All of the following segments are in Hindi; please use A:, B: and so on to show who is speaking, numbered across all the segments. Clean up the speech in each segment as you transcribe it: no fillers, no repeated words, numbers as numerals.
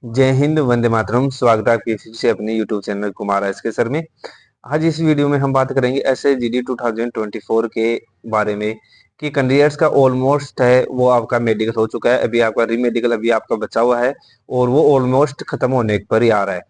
A: जय हिंद, वंदे मातरम। स्वागत है आपके फिर से अपने यूट्यूब चैनल कुमार एस के सर में। आज इस वीडियो में हम बात करेंगे एसएसजीडी 2024 के बारे में कि कैंडिडेट्स का ऑलमोस्ट है वो आपका मेडिकल हो चुका है, अभी आपका री मेडिकल अभी आपका बचा हुआ है और वो ऑलमोस्ट खत्म होने पर ही आ रहा है।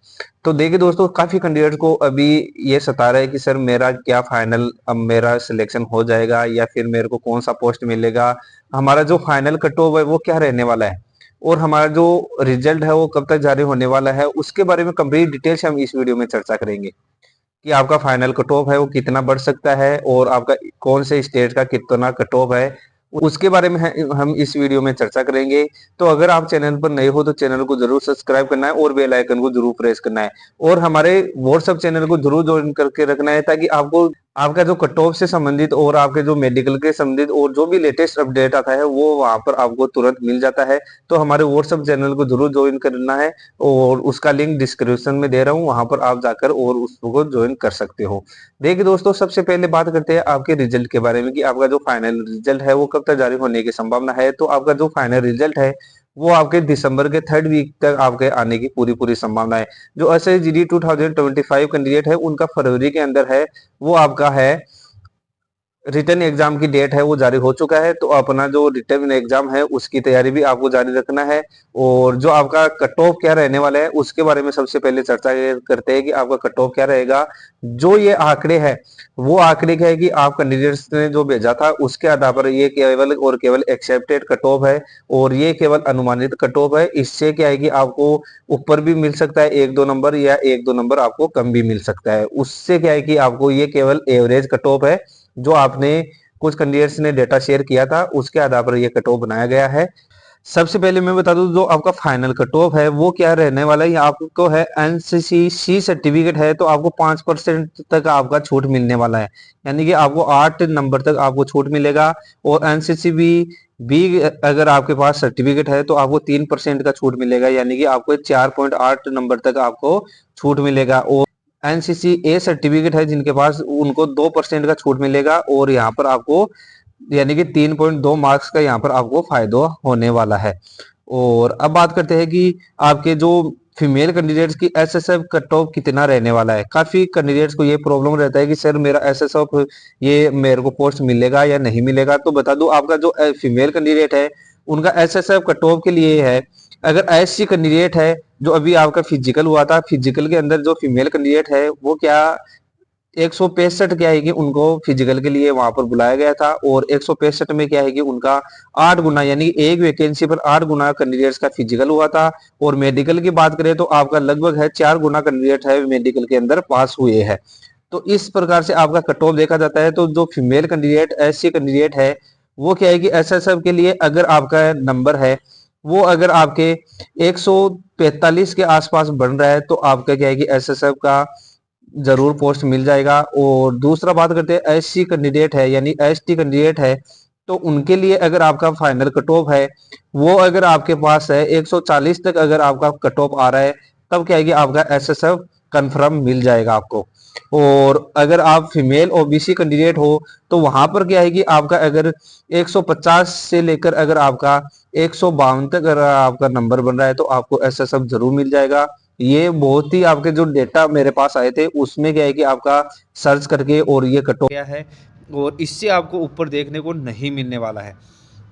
A: तो देखिए दोस्तों, काफी कैंडिडेट को अभी ये सता रहा है कि सर मेरा क्या फाइनल, अब मेरा सिलेक्शन हो जाएगा या फिर मेरे को कौन सा पोस्ट मिलेगा, हमारा जो फाइनल कट ऑफ है वो क्या रहने वाला है और हमारा जो रिजल्ट है वो कब तक जारी होने वाला है, उसके बारे में कंप्लीट डिटेल से हम इस वीडियो में चर्चा करेंगे कि आपका फाइनल कट ऑफ है वो कितना बढ़ सकता है और आपका कौन से स्टेट का कितना कट ऑफ है, उसके बारे में हम इस वीडियो में चर्चा करेंगे। तो अगर आप चैनल पर नए हो तो चैनल को जरूर सब्सक्राइब करना है और बेल आइकन को जरूर प्रेस करना है और हमारे व्हाट्सएप चैनल को जरूर ज्वाइन करके रखना है, ताकि आपको आपका जो कट ऑफ से संबंधित और आपके जो मेडिकल के संबंधित और जो भी लेटेस्ट अपडेट आता है वो वहां पर आपको तुरंत मिल जाता है। तो हमारे व्हाट्सएप चैनल को जरूर ज्वाइन करना है और उसका लिंक डिस्क्रिप्शन में दे रहा हूँ, वहां पर आप जाकर और उसको ज्वाइन कर सकते हो। देखिए दोस्तों, सबसे पहले बात करते हैं आपके रिजल्ट के बारे में कि आपका जो फाइनल रिजल्ट है वो कब तक जारी होने की संभावना है। तो आपका जो फाइनल रिजल्ट है वो आपके दिसंबर के थर्ड वीक तक आपके आने की पूरी पूरी संभावना है। जो एसएसजीडी 2025 कैंडिडेट है उनका फरवरी के अंदर है वो आपका है रिटर्न एग्जाम की डेट है वो जारी हो चुका है। तो अपना जो रिटर्न एग्जाम है उसकी तैयारी भी आपको जारी रखना है और जो आपका कट ऑफ क्या रहने वाला है उसके बारे में सबसे पहले चर्चा करते हैं कि आपका कट ऑफ क्या रहेगा। जो ये आंकड़े है वो आंकड़े क्या है कि आप कैंडिडेट्स ने जो भेजा था उसके आधार पर ये केवल और केवल एक्सेप्टेड कट ऑफ है और ये केवल अनुमानित कट ऑफ है। इससे क्या है कि आपको ऊपर भी मिल सकता है एक दो नंबर या एक दो नंबर आपको कम भी मिल सकता है। उससे क्या है कि आपको ये केवल एवरेज कट ऑफ है जो आपने कुछ कैंडिडेट्स ने डेटा शेयर किया था उसके आधार पर ये कट ऑफ बनाया गया है। सबसे पहले मैं बता दूं जो आपका फाइनल कट ऑफ है वो क्या रहने वाला है। आपको है एनसीसी सर्टिफिकेट है तो आपको 5% तक आपका छूट मिलने वाला है, यानी कि आपको 8 नंबर तक आपको छूट मिलेगा। और एनसीसी भी अगर आपके पास सर्टिफिकेट है तो आपको 3% का छूट मिलेगा, यानी कि आपको 4.8 नंबर तक आपको छूट मिलेगा। और एनसीसी ए सर्टिफिकेट है जिनके पास उनको 2% का छूट मिलेगा और यहाँ पर आपको यानी कि 3.2 मार्क्स का यहाँ पर आपको फायदा होने वाला है। और अब बात करते हैं कि आपके जो फीमेल कैंडिडेट्स की एसएसएफ कट ऑफ कितना रहने वाला है। काफी कैंडिडेट्स को ये प्रॉब्लम रहता है कि सर मेरा एसएसएफ ये मेरे को पोस्ट मिलेगा या नहीं मिलेगा। तो बता दूं आपका जो फीमेल कैंडिडेट है उनका एसएसएफ कट ऑफ के लिए है, अगर एससी कैंडिडेट है जो अभी आपका फिजिकल हुआ था, फिजिकल के अंदर जो फीमेल कैंडिडेट है वो क्या 165 क्या है कि उनको फिजिकल के लिए वहां पर बुलाया गया था और 165 में क्या है कि उनका 8 गुना यानी एक वैकेंसी पर 8 गुना कैंडिडेट्स का फिजिकल हुआ था। और मेडिकल की बात करें तो आपका लगभग है 4 गुना कैंडिडेट है मेडिकल के अंदर पास हुए हैं। तो इस प्रकार से आपका कट ऑफ देखा जाता है। तो जो फीमेल कैंडिडेट एससी कैंडिडेट है वो क्या है कि एसएसएफ के लिए अगर आपका नंबर है वो अगर आपके 145 के आसपास बन रहा है तो आपका क्या है कि एसएसएफ का जरूर पोस्ट मिल जाएगा। और दूसरा बात करते हैं एससी कैंडिडेट है यानी एसटी कैंडिडेट है तो उनके लिए अगर आपका फाइनल कट ऑफ है वो अगर आपके पास है 140 तक अगर आपका कट ऑफ आ रहा है तब क्या है कि आपका एसएसएफ कंफर्म मिल जाएगा आपको। और अगर आप फीमेल ओबीसी कैंडिडेट हो तो वहां पर क्या है कि आपका अगर 150 से लेकर अगर आपका 152 तक अगर आपका नंबर बन रहा है तो आपको एसएसएफ जरूर मिल जाएगा। ये बहुत ही आपके जो डेटा मेरे पास आए थे उसमें क्या है कि आपका सर्च करके और ये कट ऑफ गया है और इससे आपको ऊपर देखने को नहीं मिलने वाला है।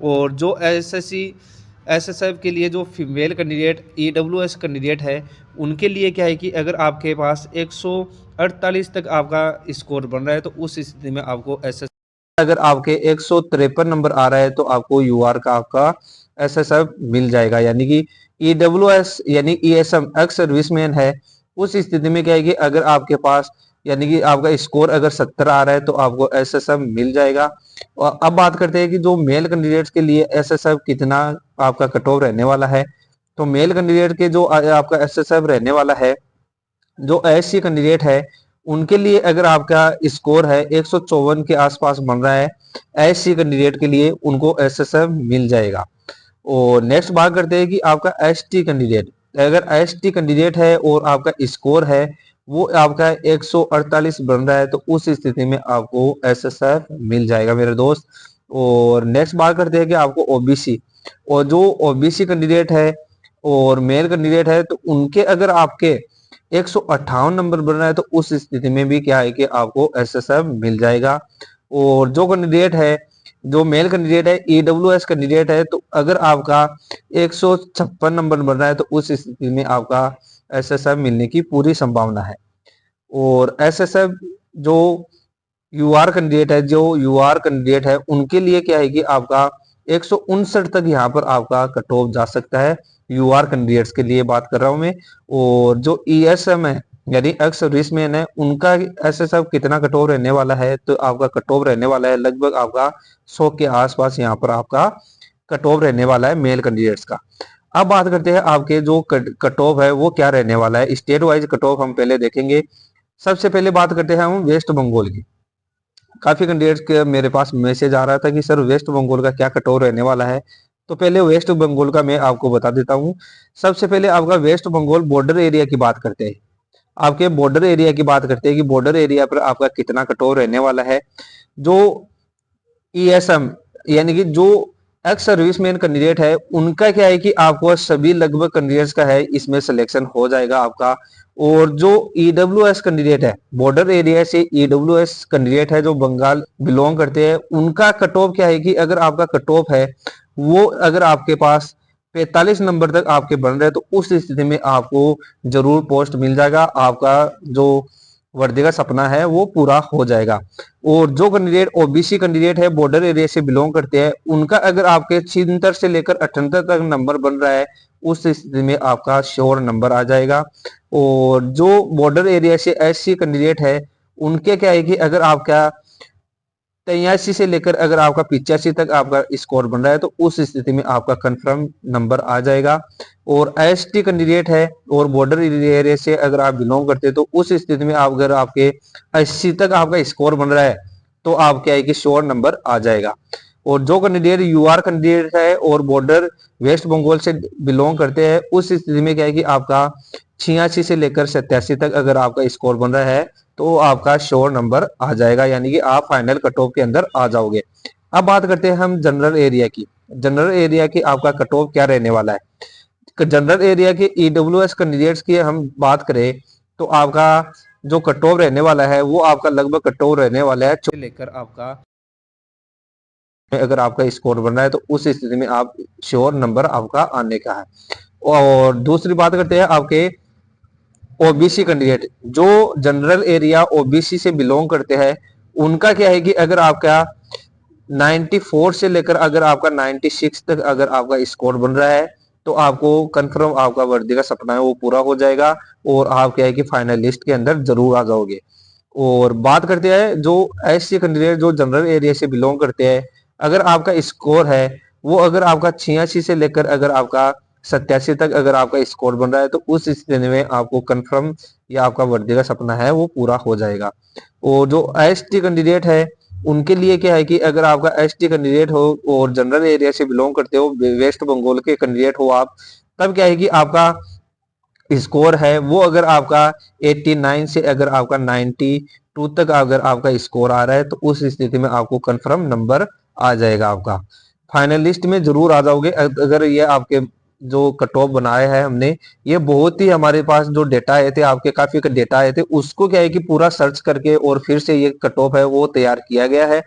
A: और जो एसएसएफ के लिए जो फीमेल कैंडिडेट ईडब्ल्यूएस कैंडिडेट है उनके लिए क्या है कि अगर आपके पास 148 तक आपका स्कोर बन रहा है तो उस स्थिति में आपको एसएस अगर आपके 153 नंबर आ रहा है तो आपको यूआर का आपका एसएसएफ मिल जाएगा, यानी कि ईडब्ल्यूएस यानी ईएसएम एक्स सर्विसमैन है। उस स्थिति में क्या है कि अगर आपके पास यानी कि आपका स्कोर अगर 70 आ रहा है तो आपको एसएसएफ मिल जाएगा। और अब बात करते हैं कि जो मेल कैंडिडेट्स के लिए एसएसएफ कितना आपका कट ऑफ रहने वाला है। तो मेल कैंडिडेट के जो आपका एसएसएफ रहने वाला है, जो एससी कैंडिडेट है उनके लिए अगर आपका स्कोर है 154 के आसपास बन रहा है एससी कैंडिडेट के लिए उनको एसएसएफ मिल जाएगा। और नेक्स्ट बात करते हैं कि आपका एसटी कैंडिडेट, अगर एसटी कैंडिडेट है और आपका स्कोर है वो आपका 148 बन रहा है तो उस स्थिति में आपको एसएसएफ मिल जाएगा मेरे दोस्त। और नेक्स्ट बात करते हैं कि आपको ओबीसी, और जो ओबीसी कैंडिडेट है और मेल कैंडिडेट है तो उनके अगर आपके 158 नंबर बन रहा है तो उस स्थिति में भी क्या है कि आपको एसएसएफ मिल जाएगा। और जो कैंडिडेट है, जो मेल कैंडिडेट है, ईडब्ल्यूएस कैंडिडेट है, तो अगर आपका 156 नंबर बन रहा है तो उस स्थिति में आपका एसएसएफ मिलने की पूरी संभावना है। और एसएसएफ जो यूआर कैंडिडेट है, जो यूआर कैंडिडेट है उनके लिए क्या है कि आपका 159 तक यहाँ पर आपका कट ऑफ जा सकता है। यूआर कैंडिडेट्स के लिए बात कर रहा हूं मैं। और जो ईएसएम है यानी एक्स सर्विसमैन है, उनका एसएसएफ कितना कट ऑफ रहने वाला है, तो आपका कट ऑफ रहने वाला है लगभग आपका 100 के आसपास यहाँ पर आपका कट ऑफ रहने वाला है मेल कैंडिडेट्स का। अब बात करते हैं आपके जो कट ऑफ है वो क्या रहने वाला है। स्टेट वाइज कट ऑफ हम पहले देखेंगे। सबसे पहले बात करते हैं हम वेस्ट बंगाल की। काफी कैंडिडेट्स के मेरे पास मैसेज आ रहा था कि सर वेस्ट बंगाल का क्या कट ऑफ रहने वाला है। तो पहले वेस्ट बंगाल का मैं आपको बता देता हूँ। सबसे पहले आपका वेस्ट बंगाल बॉर्डर एरिया की बात करते हैं। आपके बॉर्डर एरिया की बात करते हैं कि बॉर्डर एरिया पर आपका कितना कट ऑफ रहने वाला है। जो ईएसएम यानी कि जो एक्स सर्विसमैन कैंडिडेट है उनका क्या है कि आपको सभी लगभग कैंडिडेट्स का है इसमें सिलेक्शन हो जाएगा आपका। और जो ईडब्ल्यूएस कैंडिडेट है, बॉर्डर एरिया से ईडब्ल्यूएस कैंडिडेट है जो बंगाल बिलोंग करते हैं, उनका कट ऑफ क्या है कि अगर आपका कट ऑफ है वो अगर आपके पास 45 नंबर तक आपके बन रहे हैं तो उस स्थिति में आपको जरूर पोस्ट मिल जाएगा। आपका जो वर्दी का सपना है वो पूरा हो जाएगा। और जो कैंडिडेट ओबीसी कैंडिडेट है, बॉर्डर एरिया से बिलोंग करते हैं, उनका अगर आपके 76 से लेकर 78 तक नंबर बन रहा है उस स्थिति में आपका श्योर नंबर आ जाएगा। और जो बॉर्डर एरिया से एससी कैंडिडेट है उनके क्या है कि अगर आपका 83 से लेकर अगर आपका 85 तक आपका स्कोर बन रहा है तो उस स्थिति में आपका कंफर्म नंबर आ जाएगा। और एसटी कैंडिडेट है और बॉर्डर एरिया से अगर आप बिलोंग करते हैं तो उस स्थिति में आप अगर आपके 80 तक आपका स्कोर बन रहा है तो आप क्या है कि श्योर नंबर आ जाएगा। और जो कैंडिडेट यूआर कैंडिडेट है और बॉर्डर वेस्ट बंगाल से बिलोंग करते हैं उस स्थिति में क्या है कि आपका 86 से लेकर 87 तक अगर आपका स्कोर बन रहा है तो आपका श्योर नंबर आ जाएगा, यानी कि आप फाइनल कट ऑफ के अंदर आ जाओगे। अब बात करते हैं हम जनरल एरिया की। जनरल एरिया की आपका कट ऑफ क्या रहने वाला है। जनरल एरिया के ईडब्ल्यूएस कैंडिडेट्स की हम बात करें तो आपका जो कट ऑफ रहने वाला है वो आपका लगभग कट ऑफ रहने वाला है लेकर आपका अगर आपका स्कोर बन रहा है तो उस स्थिति में आप श्योर नंबर आपका आने का है। और दूसरी बात करते हैं आपके ओबीसी कैंडिडेट, जो जनरल एरिया ओबीसी से बिलोंग करते हैं, उनका क्या है कि अगर आपका 94 से लेकर अगर आपका 96 तक अगर आपका स्कोर बन रहा है तो आपको कंफर्म आपका वर्दी का सपना है वो पूरा हो जाएगा और आप क्या है कि फाइनल लिस्ट के अंदर जरूर आ जाओगे। और बात करते हैं जो एससी कैंडिडेट जो जनरल एरिया से बिलोंग करते हैं, अगर आपका स्कोर है वो अगर आपका 86 से लेकर अगर आपका 87 तक अगर आपका स्कोर बन रहा है तो उस स्थिति में आपको कंफर्म या आपका वर्दी का सपना है वो पूरा हो जाएगा। और जो एसटी कैंडिडेट है उनके लिए क्या है कि अगर आपका एसटी कैंडिडेट हो और जनरल एरिया से बिलोंग करते हो, वेस्ट बंगाल के कैंडिडेट हो आप, तब क्या है कि आपका स्कोर है वो अगर आपका 89 से अगर आपका 92 तक अगर आपका स्कोर आ रहा है तो उस स्थिति में आपको कंफर्म नंबर आ जाएगा। आपका फाइनल लिस्ट में जरूर आ जाओगे अगर ये आपके जो कट ऑफ बनाए हैं हमने, ये बहुत ही हमारे पास जो डेटा आए थे आपके काफी डेटा आए थे उसको क्या है कि पूरा सर्च करके और फिर से ये कट ऑफ है वो तैयार किया गया है।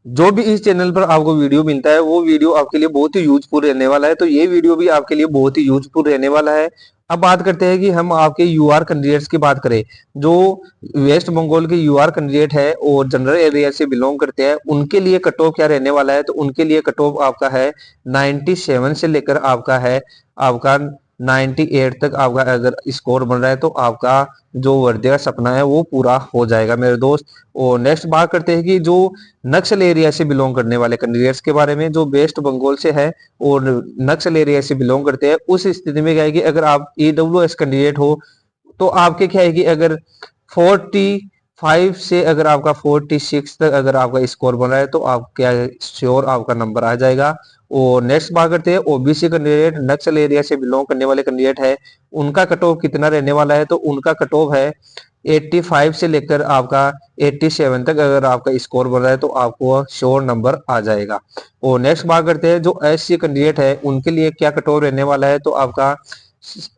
A: जो भी इस चैनल पर आपको वीडियो मिलता है वो वीडियो आपके लिए बहुत ही यूजफुल रहने वाला है, तो ये वीडियो भी आपके लिए बहुत ही यूजफुल रहने वाला है। अब बात करते हैं कि हम आपके यूआर कैंडिडेट्स की बात करें। जो वेस्ट बंगाल के यूआर कैंडिडेट है और जनरल एरिया से बिलोंग करते हैं उनके लिए कट ऑफ क्या रहने वाला है, तो उनके लिए कट ऑफ आपका है 97 से लेकर आपका है आपका 98 तक आपका अगर स्कोर बन रहा है तो आपका जो वर्दी का सपना है वो पूरा हो जाएगा मेरे दोस्त। और नेक्स्ट बात करते हैं कि जो नक्सल एरिया से बिलोंग करने वाले कैंडिडेट्स के बारे में, जो वेस्ट बंगाल से है और नक्सल एरिया से बिलोंग करते हैं, उस स्थिति में क्या है कि अगर आप ईडब्ल्यूएस कैंडिडेट हो तो आपके क्या है कि अगर 45 से अगर आपका 46 तक अगर आपका स्कोर बन रहा है तो आप क्या श्योर आपका नंबर आ जाएगा। और नेक्स्ट बात करते हैं ओबीसी कैंडिडेट, नक्सल एरिया से बिलोंग करने वाले कैंडिडेट है, उनका कट ऑफ कितना रहने वाला है, तो उनका कट ऑफ है 85 से लेकर आपका 87 तक अगर आपका स्कोर बन रहा है तो आपको श्योर नंबर आ जाएगा। और नेक्स्ट बात करते हैं जो एससी कैंडिडेट है उनके लिए क्या कट ऑफ रहने वाला है, तो आपका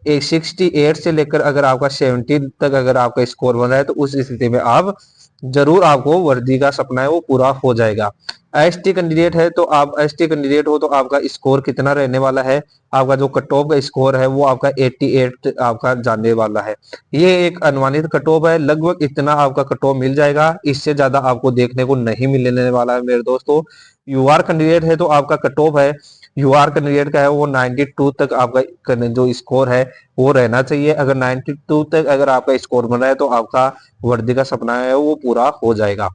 A: 68 से लेकर अगर आपका 70 तक अगर आपका स्कोर बन रहा है तो उस स्थिति में आप जरूर आपको वर्दी का सपना है वो पूरा हो जाएगा। एसटी कैंडिडेट है तो आप एसटी कैंडिडेट हो तो आपका स्कोर कितना रहने वाला है, आपका जो कट ऑफ का स्कोर है वो आपका 88 आपका जाने वाला है। ये एक अनुमानित कट ऑफ है, लगभग इतना आपका कट ऑफ मिल जाएगा, इससे ज्यादा आपको देखने को नहीं मिलने वाला है मेरे दोस्तों। यूआर कैंडिडेट है तो आपका कट ऑफ है, यूआर कैंडिडेट का है वो 92 तक आपका जो स्कोर है वो रहना चाहिए। अगर 92 तक अगर आपका स्कोर बन रहा है तो आपका वर्दी का सपना है वो पूरा हो जाएगा।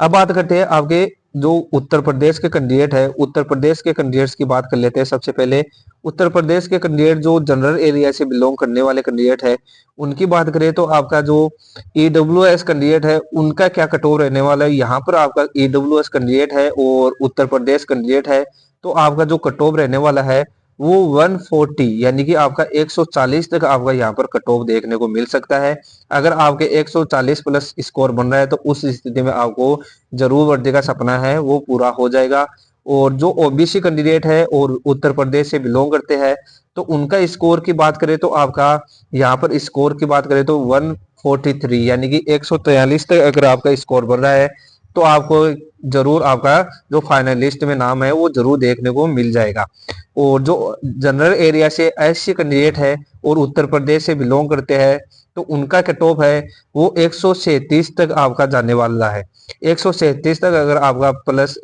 A: अब बात करते हैं आपके जो उत्तर प्रदेश के कैंडिडेट है, उत्तर प्रदेश के कैंडिडेट्स की बात कर लेते हैं। सबसे पहले उत्तर प्रदेश के कैंडिडेट जो जनरल एरिया से बिलोंग करने वाले कैंडिडेट है उनकी बात करें तो आपका जो ईडब्ल्यूएस कैंडिडेट है उनका क्या कट ऑफ रहने वाला है। यहाँ पर आपका ईडब्ल्यूएस कैंडिडेट है और उत्तर प्रदेश कैंडिडेट है तो आपका जो कट ऑफ रहने वाला है वो 140 यानी कि आपका 140 तक आपका यहाँ पर कट ऑफ देखने को मिल सकता है। अगर आपके 140 प्लस स्कोर बन रहा है तो उस स्थिति में आपको जरूर वर्दी का सपना है वो पूरा हो जाएगा। और जो ओबीसी कैंडिडेट है और उत्तर प्रदेश से बिलोंग करते हैं तो उनका स्कोर की बात करें तो आपका यहाँ पर स्कोर की बात करें तो 143 यानी कि 143 तक अगर आपका स्कोर बन रहा है तो आपको जरूर आपका जो फाइनलिस्ट में नाम है वो जरूर देखने को मिल जाएगा। और जो जनरल एरिया से एससी कैंडिडेट है और उत्तर प्रदेश से बिलोंग करते हैं तो उनका कट ऑफ है वो 137 तक आपका जाने वाला है। 137 तक अगर आपका प्लस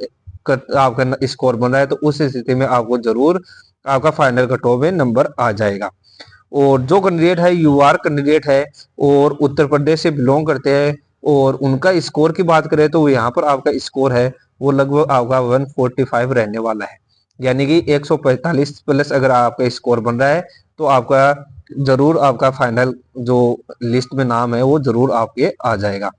A: आपका स्कोर बन रहा है तो उस स्थिति में आपको जरूर आपका फाइनल कट ऑफ में नंबर आ जाएगा। और जो कैंडिडेट है यूआर कैंडिडेट है और उत्तर प्रदेश से बिलोंग करते हैं और उनका स्कोर की बात करें तो यहाँ पर आपका स्कोर है वो लगभग आपका 145 रहने वाला है, यानी कि 145 प्लस अगर आपका स्कोर बन रहा है तो आपका जरूर आपका फाइनल जो लिस्ट में नाम है वो जरूर आपके आ जाएगा।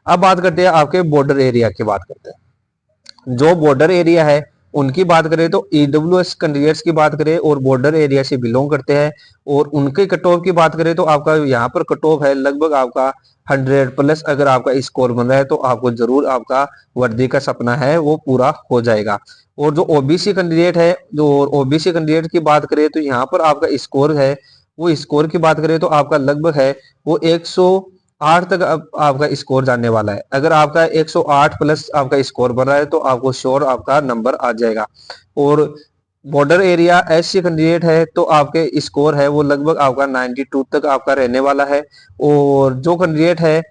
A: अब बात करते हैं आपके बॉर्डर एरिया की बात करते हैं। जो बॉर्डर एरिया है उनकी बात करें तो ईडब्ल्यूएस कैंडिडेट्स की बात करें और बॉर्डर एरिया से बिलोंग करते हैं और उनके कट ऑफ की बात करें तो आपका यहाँ पर कट ऑफ है लगभग आपका 100 प्लस अगर आपका स्कोर बन रहा है तो आपको जरूर आपका वर्दी का सपना है वो पूरा हो जाएगा। और जो ओबीसी कैंडिडेट है, जो ओबीसी कैंडिडेट की बात करें तो यहाँ पर आपका स्कोर है वो स्कोर की बात करें तो आपका लगभग है वो 108 तक आपका स्कोर जाने वाला है। अगर आपका 108 प्लस आपका स्कोर बन रहा है तो आपको श्योर आपका नंबर आ जाएगा। और बॉर्डर एरिया एससी कैंडिडेट है तो आपके स्कोर है वो लगभग आपका 92 तक आपका रहने वाला है। और जो कैंडिडेट है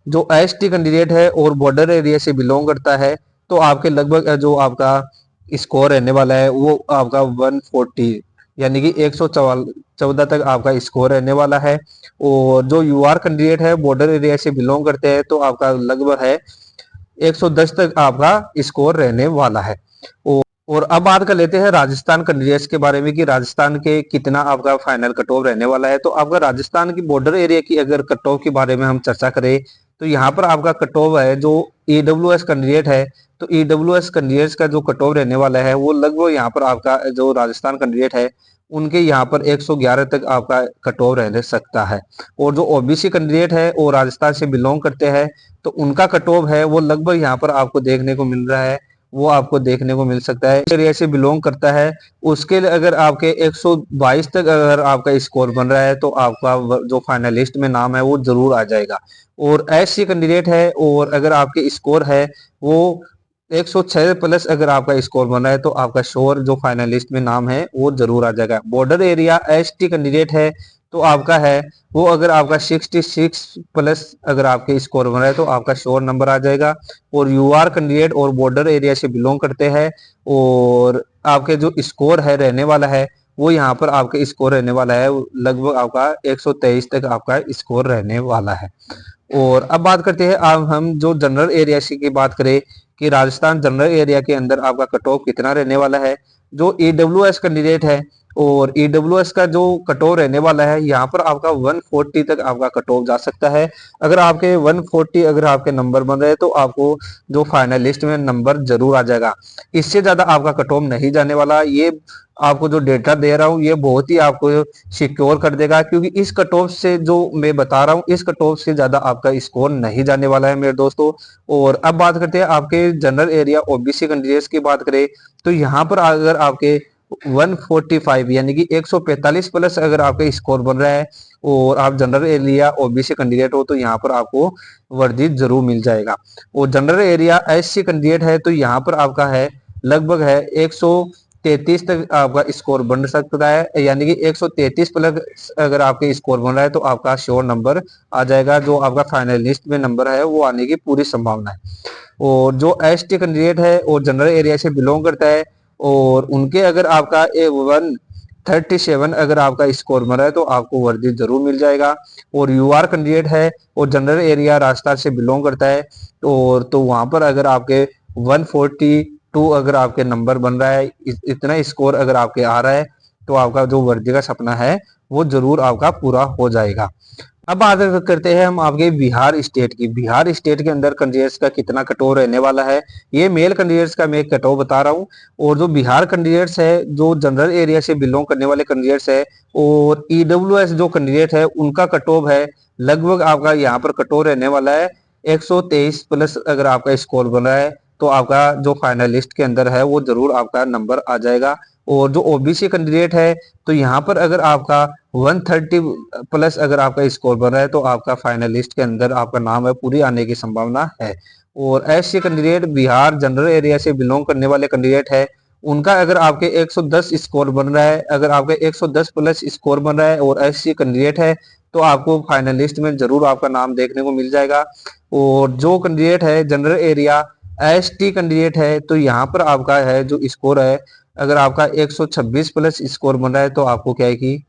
A: जो एसटी कैंडिडेट है और बॉर्डर एरिया से बिलोंग करता है तो आपके लगभग जो आपका स्कोर रहने वाला है वो आपका 140 यानी कि 114 तक आपका स्कोर रहने वाला है। और जो यूआर कैंडिडेट है बॉर्डर एरिया से बिलोंग करते हैं तो आपका लगभग है 110 तक आपका स्कोर रहने वाला है। और अब बात कर लेते हैं राजस्थान कैंडिडेट्स के बारे में कि राजस्थान के कितना आपका फाइनल कट ऑफ रहने वाला है। तो आपका राजस्थान की बॉर्डर एरिया की अगर कट ऑफ के बारे में हम चर्चा करें तो यहाँ पर आपका कट ऑफ है जो ईडब्ल्यूएस कैंडिडेट है तो ईडब्ल्यूएस कैंडिडेट्स का जो कट ऑफ रहने वाला है वो लगभग यहाँ पर आपका जो राजस्थान कैंडिडेट है उनके यहाँ पर 111 तक आपका कट ऑफ रह सकता है। और जो ओबीसी कैंडिडेट है और राजस्थान से बिलोंग करते हैं तो उनका कट ऑफ है वो लगभग यहाँ पर आपको देखने को मिल रहा है वो आपको देखने को मिल सकता है एरिया से बिलोंग करता है उसके लिए अगर आपके 122 तक अगर आपका स्कोर बन रहा है तो आपका जो फाइनलिस्ट में नाम है वो जरूर आ जाएगा। और एससी कैंडिडेट है और अगर आपके स्कोर है वो 106 प्लस अगर आपका स्कोर बन रहा है तो आपका श्योर जो फाइनलिस्ट में नाम है वो जरूर आ जाएगा। बॉर्डर एरिया एसटी कैंडिडेट है तो आपका है वो अगर आपका 66 प्लस अगर आपके स्कोर बन रहा है तो आपका श्योर नंबर आ जाएगा। और यूआर कैंडिडेट और बॉर्डर एरिया से बिलोंग करते हैं और आपके जो स्कोर है रहने वाला है वो यहाँ पर आपके स्कोर रहने वाला है लगभग आपका 123 तक आपका स्कोर रहने वाला है। और अब बात करते हैं अब हम जो जनरल एरिया की बात करें कि राजस्थान जनरल एरिया के अंदर आपका कट ऑफ कितना रहने वाला है। जो ईडब्ल्यूएस कैंडिडेट है और ईडब्ल्यूएस का जो कट ऑफ रहने वाला है यहाँ पर आपका 140 तक आपका कट ऑफ जा सकता है। अगर आपके 140 अगर आपके नंबर बन रहे तो आपको जो फाइनल लिस्ट में नंबर जरूर आ जाएगा। इससे ज्यादा आपका कट ऑफ नहीं जाने वाला। ये आपको जो डेटा दे रहा हूँ ये बहुत ही आपको सिक्योर कर देगा, क्योंकि इस कट ऑफ से जो मैं बता रहा हूँ इस कट ऑफ से ज्यादा आपका स्कोर नहीं जाने वाला है मेरे दोस्तों। और अब बात करते हैं आपके जनरल एरिया ओबीसी कैंडिडेट्स की बात करें तो यहाँ पर अगर आपके 145 यानी कि 145 प्लस अगर आपका स्कोर बन रहा है और आप जनरल एरिया ओबीसी कैंडिडेट हो तो यहाँ पर आपको वर्दी जरूर मिल जाएगा। और जनरल एरिया एससी कैंडिडेट है तो यहाँ पर आपका है लगभग है 133 तक आपका स्कोर बन सकता है, यानी कि 133 प्लस अगर आपके स्कोर बन रहा है तो आपका श्योर नंबर आ जाएगा। जो आपका फाइनल लिस्ट में नंबर है वो आने की पूरी संभावना है। और जो एसटी कैंडिडेट है और जनरल एरिया से बिलोंग करता है और उनके अगर आपका 137 अगर आपका स्कोर बन रहा है तो आपको वर्दी जरूर मिल जाएगा। और यूआर कैंडिडेट है और जनरल एरिया राजस्थान से बिलोंग करता है और तो वहां पर अगर आपके 142 अगर आपके नंबर बन रहा है, इतना स्कोर अगर आपके आ रहा है तो आपका जो वर्दी का सपना है वो जरूर आपका पूरा हो जाएगा। अब बात करते हैं हम आपके बिहार स्टेट की। बिहार स्टेट के अंदर कैंडिडेट्स का कितना कटऑफ रहने वाला है, ये मेल कैंडिडेट्स का मैं कटऑफ बता रहा हूँ। और जो बिहार कैंडिडेट्स है जो जनरल एरिया से बिलोंग करने वाले कैंडिडेट्स है और ईडब्ल्यूएस जो कैंडिडेट है उनका कटऑफ है लगभग आपका यहाँ पर कटऑफ रहने वाला है 123 प्लस अगर आपका स्कोर बन रहा है तो आपका जो फाइनल लिस्ट के अंदर है वो जरूर आपका नंबर आ जाएगा। और जो ओबीसी कैंडिडेट है तो यहाँ पर अगर आपका 130 प्लस अगर आपका स्कोर बन रहा है तो आपका फाइनल लिस्ट के अंदर आपका नाम है पूरी आने की संभावना है। और ऐसे कैंडिडेट बिहार जनरल एरिया से बिलोंग करने वाले कैंडिडेट है उनका अगर आपके 110 स्कोर बन रहा है, अगर आपके 110 प्लस स्कोर बन रहा है और ऐसी कैंडिडेट है तो आपको फाइनल लिस्ट में जरूर आपका नाम देखने को मिल जाएगा। और जो कैंडिडेट है जनरल एरिया एसटी कैंडिडेट है तो यहाँ पर आपका है जो स्कोर है अगर आपका 126 प्लस स्कोर बन रहा है तो आपको क्या है कि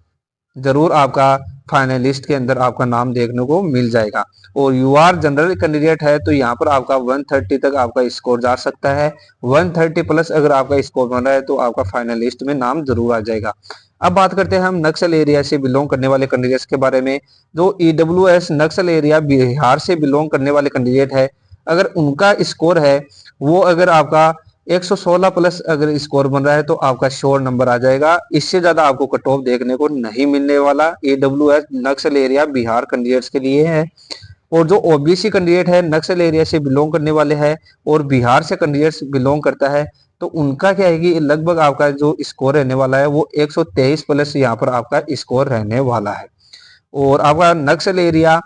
A: जरूर आपका फाइनलिस्ट के अंदर आपका नाम देखने को मिल जाएगा। और यूआर जनरल कैंडिडेट है तो यहाँ पर आपका 130 तक आपका स्कोर जा सकता है। 130 प्लस अगर आपका स्कोर बन रहा है तो आपका फाइनलिस्ट में नाम जरूर आ जाएगा। अब बात करते हैं हम नक्सल एरिया से बिलोंग करने वाले कैंडिडेट्स के बारे में। जो ईडब्ल्यूएस नक्सल एरिया बिहार से बिलोंग करने वाले कैंडिडेट है अगर उनका स्कोर है वो अगर आपका 116 प्लस अगर स्कोर बन रहा है तो आपका श्योर नंबर आ जाएगा। इससे ज्यादा आपको कट ऑफ देखने को नहीं मिलने वाला। एडब्ल्यूएस नक्सल एरिया बिहार कैंडिडेट्स के लिए है। और जो ओबीसी कैंडिडेट है नक्सल एरिया से बिलोंग करने वाले हैं और बिहार से कैंडिडेट्स बिलोंग करता है तो उनका क्या है कि लगभग आपका जो स्कोर रहने वाला है वो 123 प्लस यहाँ पर आपका स्कोर रहने वाला है। और आपका नक्सल एरिया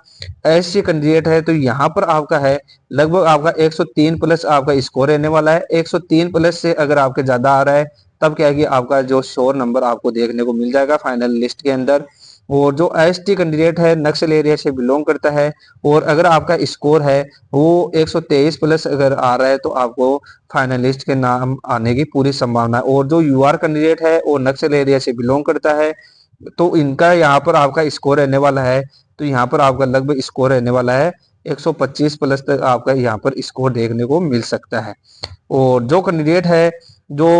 A: एससी कैंडिडेट है तो यहाँ पर आपका है लगभग आपका 103 प्लस आपका स्कोर रहने वाला है। 103 प्लस से अगर आपके ज्यादा आ रहा है तब क्या है कि आपका जो श्योर नंबर आपको देखने को मिल जाएगा फाइनल लिस्ट के अंदर। और जो एसटी कैंडिडेट है नक्सल एरिया से बिलोंग करता है और अगर आपका स्कोर है वो 123 प्लस अगर आ रहा है तो आपको फाइनल लिस्ट के नाम आने की पूरी संभावना है। और जो यूआर कैंडिडेट है और नक्सल एरिया से बिलोंग करता है तो इनका यहाँ पर आपका स्कोर रहने वाला है तो यहाँ पर आपका लगभग स्कोर रहने वाला है 125 प्लस तक आपका यहाँ पर स्कोर देखने को मिल सकता है। और जो कैंडिडेट है जो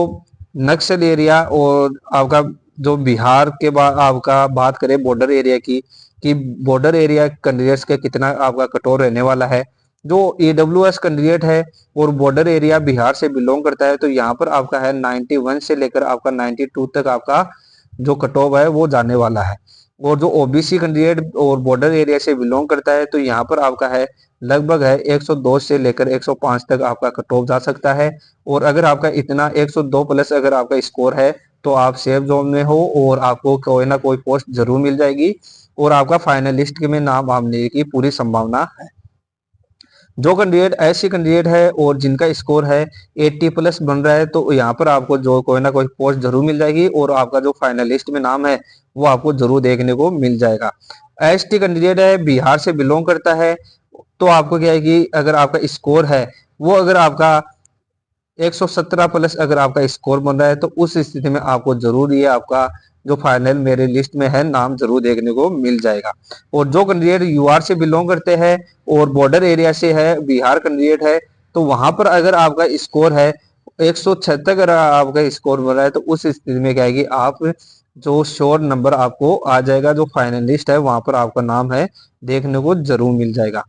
A: नक्सल एरिया और आपका जो बिहार के बाद आपका बात करें बॉर्डर एरिया की कि बॉर्डर एरिया कैंडिडेट्स का कितना आपका कटोर रहने वाला है। जो ईडब्ल्यूएस कैंडिडेट है और बॉर्डर एरिया बिहार से बिलोंग करता है तो यहाँ पर आपका है 91 से लेकर आपका 92 तक आपका जो कट ऑफ है वो जाने वाला है। और जो ओबीसी कैंडिडेट और बॉर्डर एरिया से बिलोंग करता है तो यहाँ पर आपका है लगभग है 102 से लेकर 105 तक आपका कट ऑफ जा सकता है। और अगर आपका इतना 102 प्लस अगर आपका स्कोर है तो आप सेफ जोन में हो और आपको कोई ना कोई पोस्ट जरूर मिल जाएगी और आपका फाइनलिस्ट में नाम आने की पूरी संभावना है। जो कैंडिडेट ऐसी कैंडिडेट है और जिनका स्कोर है 80 प्लस बन रहा है तो यहाँ पर आपको जो कोई ना कोई पोस्ट जरूर मिल जाएगी और आपका जो फाइनलिस्ट में नाम है वो आपको जरूर देखने को मिल जाएगा। एसटी कैंडिडेट है बिहार से बिलोंग करता है तो आपको क्या है कि अगर आपका स्कोर है वो अगर आपका 117 प्लस अगर आपका स्कोर बन रहा है तो उस स्थिति में आपको जरूर ये आपका जो फाइनल मेरे लिस्ट में है नाम जरूर देखने को मिल जाएगा। और जो कैंडिडेट यूआर से बिलोंग करते हैं और बॉर्डर एरिया से है बिहार कैंडिडेट है तो वहां पर अगर आपका स्कोर है 176 अगर आपका स्कोर बन रहा है तो उस स्थिति में क्या है कि आप जो श्योर नंबर आपको आ जाएगा, जो फाइनल लिस्ट है वहां पर आपका नाम है देखने को जरूर मिल जाएगा।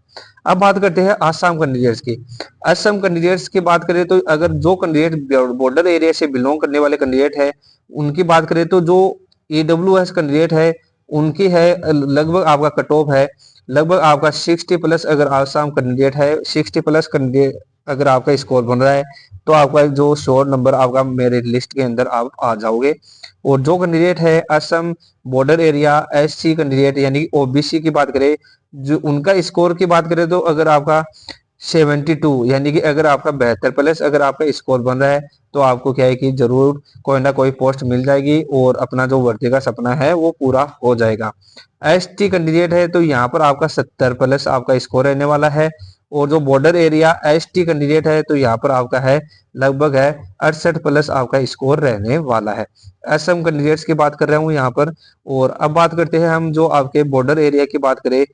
A: अब बात करते हैं आसाम कैंडिडेट्स की। असम कैंडिडेट्स की बात करें तो अगर जो कैंडिडेट बॉर्डर एरिया से बिलोंग करने वाले कैंडिडेट है उनकी बात करें तो जो EWS कैंडिडेट है उनकी है लगभग आपका कट ऑफ है लगभग आपका 60 प्लस। अगर आसाम कैंडिडेट है 60 प्लस कैंडिडेट अगर आपका स्कोर बन रहा है तो आपका जो श्योर नंबर आपका मेरिट लिस्ट के अंदर आप आ जाओगे। और जो कैंडिडेट है Assam border area SC candidate यानी कि OBC की बात करें, जो उनका स्कोर की बात करें तो अगर आपका 72 यानी कि अगर आपका 72 प्लस अगर आपका स्कोर बन रहा है तो आपको क्या है कि जरूर कोई ना कोई पोस्ट मिल जाएगी और अपना जो वर्दी का सपना है वो पूरा हो जाएगा। ST कैंडिडेट है तो यहाँ पर आपका 70 प्लस आपका स्कोर रहने वाला है। और जो बॉर्डर एरिया ST कैंडिडेट है तो यहाँ पर आपका है लगभग है 68 प्लस आपका स्कोर रहने वाला है। असम कैंडिडेट्स की बात कर रहा हूँ यहाँ पर। और अब बात करते हैं हम जो आपके बॉर्डर एरिया की बात करें,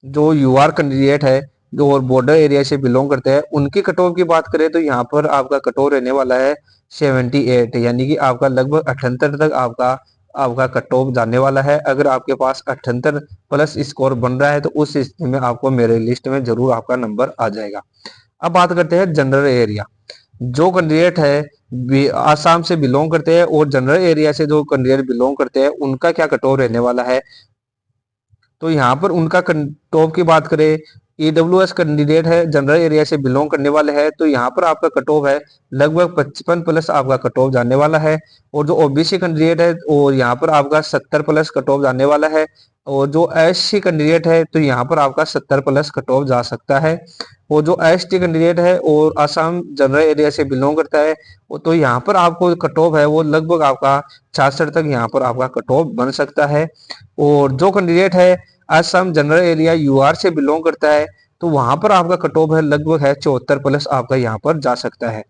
A: जो UR कैंडिडेट है जो और बॉर्डर एरिया से बिलोंग करते हैं उनकी कट ऑफ की बात करें तो यहाँ पर आपका कट ऑफ रहने वाला है 78 यानी कि आपका लगभग 78 तक आपका आपका कट ऑफ जाने वाला है। अगर आपके पास 78 प्लस स्कोर बन रहा है तो उस स्थिति में आपको मेरे लिस्ट में जरूर आपका नंबर आ जाएगा। अब बात करते हैं जनरल एरिया। जो कैंडिडेट है आसाम से बिलोंग करते हैं और जनरल एरिया से जो कैंडिडेट बिलोंग करते हैं उनका क्या कट ऑफ रहने वाला है, तो यहाँ पर उनका टॉप की बात करें EWS कैंडिडेट है जनरल एरिया से बिलोंग करने वाले हैं तो यहाँ पर आपका कट ऑफ है लगभग 55 प्लस आपका कट ऑफ जाने वाला है। और जो OBC कैंडिडेट है और यहाँ पर आपका 70 प्लस कट ऑफ जाने वाला है। और जो SC कैंडिडेट है तो यहाँ पर आपका 70 प्लस कट ऑफ जा सकता है। और जो ST कैंडिडेट है और असम जनरल एरिया से बिलोंग करता है तो यहाँ पर आपको कट ऑफ है वो लगभग आपका 66 तक यहाँ पर आपका कट ऑफ बन सकता है। और जो कैंडिडेट है असम जनरल एरिया UR से बिलोंग करता है तो वहां पर आपका कट ऑफ है लगभग है 74 प्लस आपका यहाँ पर जा सकता है।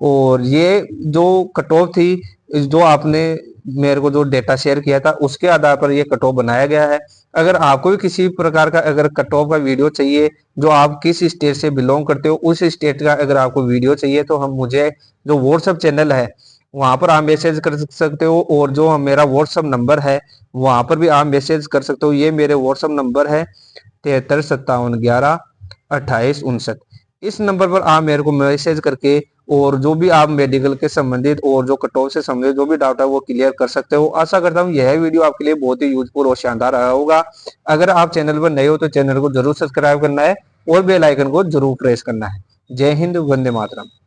A: और ये जो कट ऑफ थी जो आपने मेरे को जो डेटा शेयर किया था उसके आधार पर ये कट ऑफ बनाया गया है। अगर आपको भी किसी प्रकार का अगर कट ऑफ का वीडियो चाहिए, जो आप किस स्टेट से बिलोंग करते हो उस स्टेट का अगर आपको वीडियो चाहिए तो हम मुझे जो व्हाट्सएप चैनल है वहां पर आप मैसेज कर सकते हो। और जो मेरा व्हाट्सएप नंबर है वहां पर भी आप मैसेज कर सकते हो। ये मेरे व्हाट्सएप नंबर है 7357112859। इस नंबर पर आप मेरे को मैसेज करके और जो भी आप मेडिकल के संबंधित और जो कट ऑफ से संबंधित जो भी डाउट है वो क्लियर कर सकते हो। आशा करता हूँ यह वीडियो आपके लिए बहुत ही यूजफुल और शानदार रहा होगा। अगर आप चैनल पर नए हो तो चैनल को जरूर सब्सक्राइब करना है और बेल आइकन को जरूर प्रेस करना है। जय हिंद, वंदे मातरम।